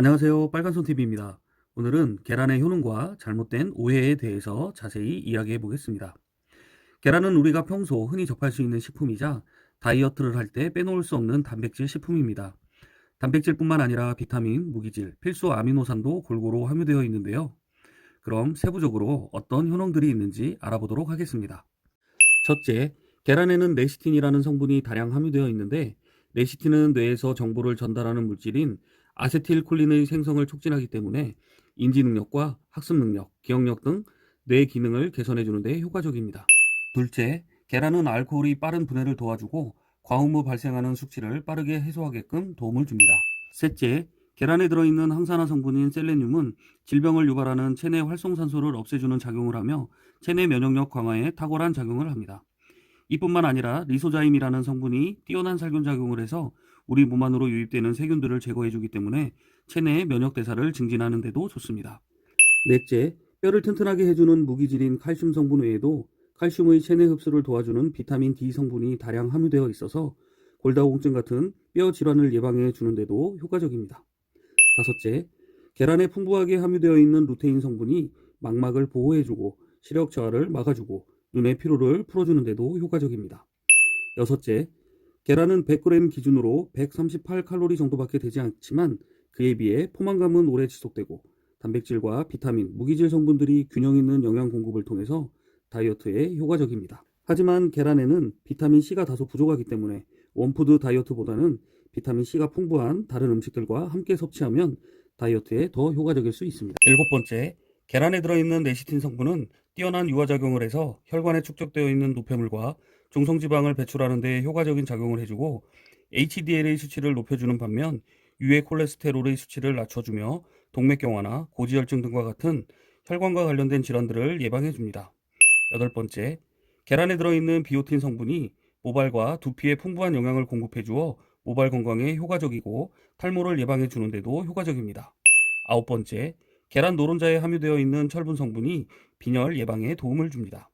안녕하세요. 빨간손TV입니다. 오늘은 계란의 효능과 잘못된 오해에 대해서 자세히 이야기해 보겠습니다. 계란은 우리가 평소 흔히 접할 수 있는 식품이자 다이어트를 할 때 빼놓을 수 없는 단백질 식품입니다. 단백질뿐만 아니라 비타민, 무기질, 필수 아미노산도 골고루 함유되어 있는데요. 그럼 세부적으로 어떤 효능들이 있는지 알아보도록 하겠습니다. 첫째, 계란에는 레시틴이라는 성분이 다량 함유되어 있는데, 레시틴은 뇌에서 정보를 전달하는 물질인 아세틸콜린의 생성을 촉진하기 때문에 인지 능력과 학습 능력, 기억력 등 뇌 기능을 개선해 주는 데 효과적입니다. 둘째, 계란은 알코올이 빠른 분해를 도와주고 과음 후 발생하는 숙취를 빠르게 해소하게끔 도움을 줍니다. 셋째, 계란에 들어있는 항산화 성분인 셀레늄은 질병을 유발하는 체내 활성산소를 없애주는 작용을 하며 체내 면역력 강화에 탁월한 작용을 합니다. 이뿐만 아니라 리소자임이라는 성분이 뛰어난 살균 작용을 해서 우리 몸 안으로 유입되는 세균들을 제거해주기 때문에 체내의 면역 대사를 증진하는 데도 좋습니다. 넷째, 뼈를 튼튼하게 해주는 무기질인 칼슘 성분 외에도 칼슘의 체내 흡수를 도와주는 비타민 D 성분이 다량 함유되어 있어서 골다공증 같은 뼈 질환을 예방해 주는 데도 효과적입니다. 다섯째, 계란에 풍부하게 함유되어 있는 루테인 성분이 망막을 보호해주고 시력 저하를 막아주고 눈의 피로를 풀어주는 데도 효과적입니다. 여섯째, 계란은 100g 기준으로 138칼로리 정도밖에 되지 않지만 그에 비해 포만감은 오래 지속되고 단백질과 비타민, 무기질 성분들이 균형 있는 영양 공급을 통해서 다이어트에 효과적입니다. 하지만 계란에는 비타민 C가 다소 부족하기 때문에 원푸드 다이어트보다는 비타민 C가 풍부한 다른 음식들과 함께 섭취하면 다이어트에 더 효과적일 수 있습니다. 일곱 번째, 계란에 들어있는 레시틴 성분은 뛰어난 유화작용을 해서 혈관에 축적되어 있는 노폐물과 중성지방을 배출하는 데 효과적인 작용을 해주고 HDL의 수치를 높여주는 반면 유해 콜레스테롤의 수치를 낮춰주며 동맥경화나 고지혈증 등과 같은 혈관과 관련된 질환들을 예방해줍니다. 여덟 번째, 계란에 들어있는 비오틴 성분이 모발과 두피에 풍부한 영양을 공급해주어 모발 건강에 효과적이고 탈모를 예방해주는 데도 효과적입니다. 아홉 번째, 계란 노른자에 함유되어 있는 철분 성분이 빈혈 예방에 도움을 줍니다.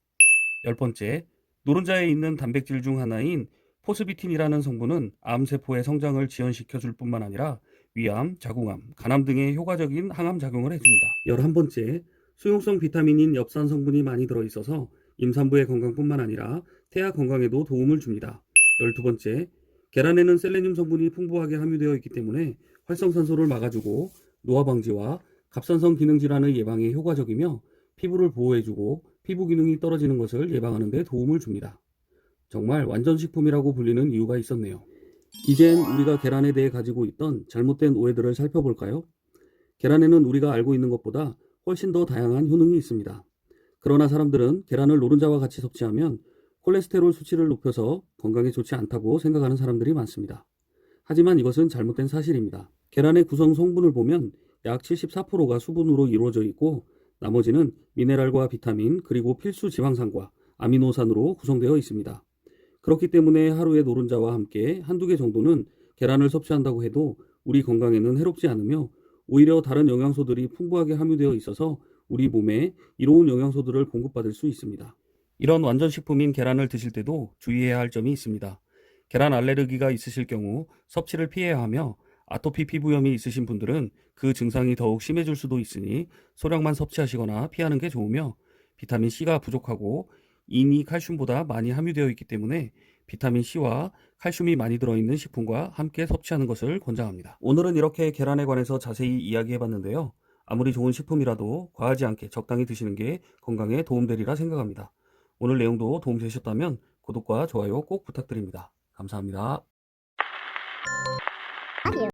열 번째, 노른자에 있는 단백질 중 하나인 포스비틴이라는 성분은 암세포의 성장을 지연시켜 줄 뿐만 아니라 위암, 자궁암, 간암 등의 효과적인 항암 작용을 해줍니다. 11번째, 수용성 비타민인 엽산 성분이 많이 들어있어서 임산부의 건강뿐만 아니라 태아 건강에도 도움을 줍니다. 12번째, 계란에는 셀레늄 성분이 풍부하게 함유되어 있기 때문에 활성산소를 막아주고 노화 방지와 갑상선 기능 질환의 예방에 효과적이며 피부를 보호해주고 피부 기능이 떨어지는 것을 예방하는 데 도움을 줍니다. 정말 완전식품이라고 불리는 이유가 있었네요. 이젠 우리가 계란에 대해 가지고 있던 잘못된 오해들을 살펴볼까요? 계란에는 우리가 알고 있는 것보다 훨씬 더 다양한 효능이 있습니다. 그러나 사람들은 계란을 노른자와 같이 섭취하면 콜레스테롤 수치를 높여서 건강에 좋지 않다고 생각하는 사람들이 많습니다. 하지만 이것은 잘못된 사실입니다. 계란의 구성 성분을 보면 약 74%가 수분으로 이루어져 있고 나머지는 미네랄과 비타민 그리고 필수 지방산과 아미노산으로 구성되어 있습니다. 그렇기 때문에 하루에 노른자와 함께 한두 개 정도는 계란을 섭취한다고 해도 우리 건강에는 해롭지 않으며 오히려 다른 영양소들이 풍부하게 함유되어 있어서 우리 몸에 이로운 영양소들을 공급받을 수 있습니다. 이런 완전식품인 계란을 드실 때도 주의해야 할 점이 있습니다. 계란 알레르기가 있으실 경우 섭취를 피해야 하며 아토피 피부염이 있으신 분들은 그 증상이 더욱 심해질 수도 있으니 소량만 섭취하시거나 피하는 게 좋으며 비타민 C가 부족하고 인이 칼슘보다 많이 함유되어 있기 때문에 비타민 C와 칼슘이 많이 들어있는 식품과 함께 섭취하는 것을 권장합니다. 오늘은 이렇게 계란에 관해서 자세히 이야기해 봤는데요. 아무리 좋은 식품이라도 과하지 않게 적당히 드시는 게 건강에 도움되리라 생각합니다. 오늘 내용도 도움되셨다면 구독과 좋아요 꼭 부탁드립니다. 감사합니다.